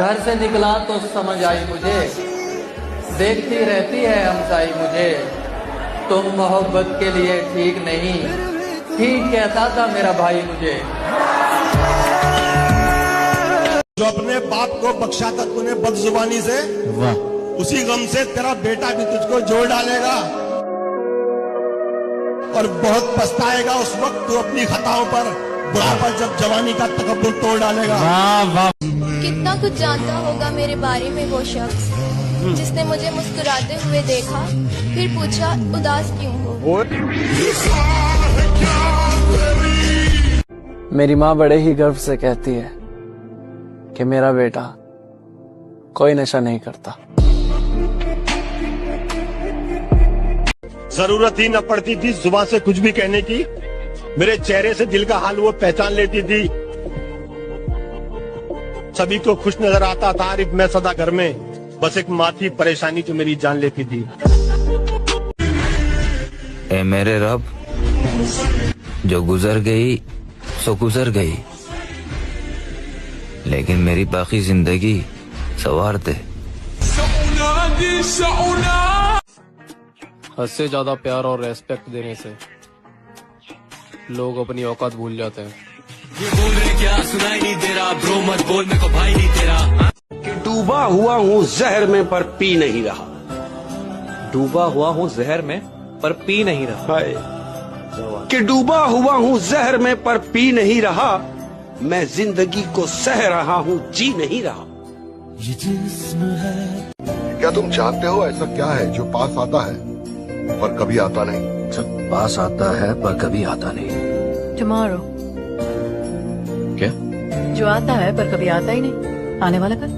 घर से निकला तो समझ आई मुझे, देखती रहती है हमसाई मुझे, तुम मोहब्बत के लिए ठीक नहीं, ठीक कहता था मेरा भाई मुझे। जो अपने बाप को बख्शा था तूने बदजुबानी से, उसी गम से तेरा बेटा भी तुझको जोड़ डालेगा और बहुत पछताएगा उस वक्त तू अपनी खताओं पर, बुढ़ापा जब जवानी का तकब्बुर तोड़ डालेगा। कितना कुछ जानता होगा मेरे बारे में वो शख्स जिसने मुझे मुस्कुराते हुए देखा, फिर पूछा उदास क्यों हो। मेरी माँ बड़े ही गर्व से कहती है कि मेरा बेटा कोई नशा नहीं करता। जरूरत ही न पड़ती थी जुबान से कुछ भी कहने की, मेरे चेहरे से दिल का हाल वो पहचान लेती थी। सभी को खुश नजर आता था आरिफ मैं सदा घर में, बस एक माँ थी परेशानी जो मेरी जान लेती थी। ए मेरे रब, जो गुजर गई सो गुजर गई, लेकिन मेरी बाकी जिंदगी संवार दे। हद से ज्यादा प्यार और रेस्पेक्ट देने से लोग अपनी औकात भूल जाते हैं। ये बोल रहे क्या सुनाई नहीं दे रहा, ब्रो मत बोल मेरे को भाई नहीं तेरा। कि डूबा हुआ हूँ जहर में पर पी नहीं रहा, डूबा हुआ हूँ जहर में पर पी नहीं रहा। कि डूबा हुआ हूँ जहर में पर पी नहीं रहा, मैं जिंदगी को सह रहा हूँ जी नहीं रहा। क्या तुम जानते हो ऐसा क्या है जो पास आता है पर कभी आता नहीं? सब पास आता है पर कभी आता नहीं। टुमारो क्या? जो आता है पर कभी आता ही नहीं, आने वाला कल।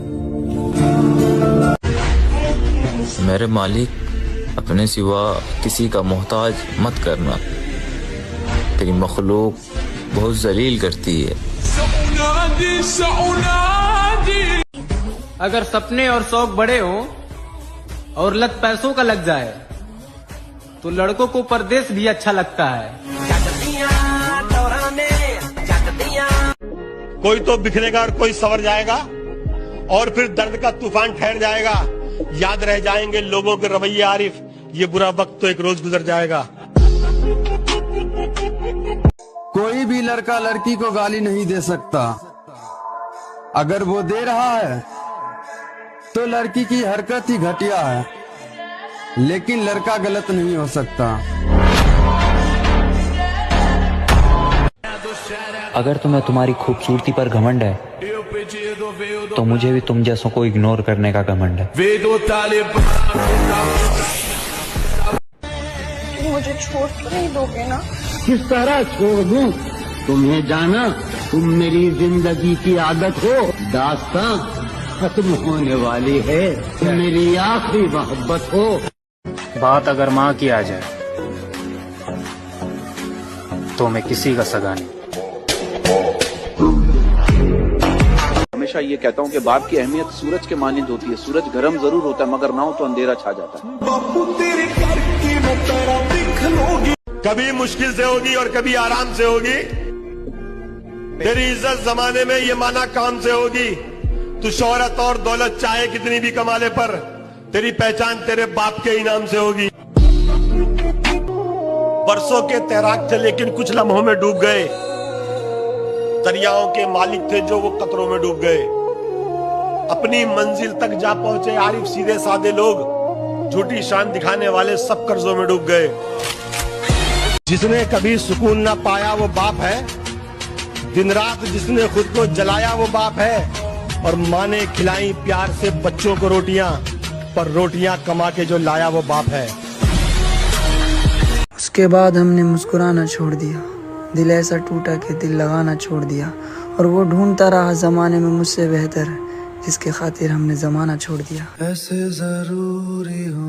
मेरे मालिक, अपने सिवा किसी का मोहताज मत करना, तेरी मखलूक बहुत जलील करती है। अगर सपने और शौक बड़े हो और लत पैसों का लग जाए तो लड़कों को परदेश भी अच्छा लगता है। कोई तो बिखरेगा और कोई संवर जाएगा और फिर दर्द का तूफान ठहर जाएगा। याद रह जाएंगे लोगों के रवैये आरिफ, ये बुरा वक्त तो एक रोज गुजर जाएगा। कोई भी लड़का लड़की को गाली नहीं दे सकता, अगर वो दे रहा है तो लड़की की हरकत ही घटिया है, लेकिन लड़का गलत नहीं हो सकता। अगर तुम्हें तुम्हारी खूबसूरती पर घमंड है तो मुझे भी तुम जैसों को इग्नोर करने का घमंड है। मुझे छोड़ तो नहीं दोगे ना? किस तरह छोड़ दूं तुम्हें, जाना तुम मेरी जिंदगी की आदत हो, दास्तां खत्म होने वाली है, तुम मेरी आखिरी मोहब्बत हो। बात अगर माँ की आ जाए तो मैं किसी का सगा नहीं। हमेशा ये कहता हूँ कि बाप की अहमियत सूरज के मानिंद होती है। सूरज गर्म जरूर होता है मगर ना हो तो अंधेरा छा जाता है। कभी मुश्किल से होगी और कभी आराम से होगी, तेरी इज्जत जमाने में ये माना काम से होगी। तू शोहरत और दौलत चाहे कितनी भी कमा ले, पर तेरी पहचान तेरे बाप के इनाम से होगी। बरसों के तैराक थे लेकिन कुछ लम्हों में डूब गए, दरियाओं के मालिक थे जो वो कतरों में डूब गए। अपनी मंजिल तक जा पहुंचे आरिफ सीधे साधे लोग, झूठी शान दिखाने वाले सब कर्जों में डूब गए। जिसने कभी सुकून ना पाया वो बाप है, दिन रात जिसने खुद को जलाया वो बाप है। और माँ ने खिलाई प्यार से बच्चों को रोटियां, पर रोटियां कमा के जो लाया वो बाप है। उसके बाद हमने मुस्कुराना छोड़ दिया, दिल ऐसा टूटा कि दिल लगाना छोड़ दिया। और वो ढूंढता रहा जमाने में मुझसे बेहतर, जिसके खातिर हमने जमाना छोड़ दिया। ऐसे जरूरी हो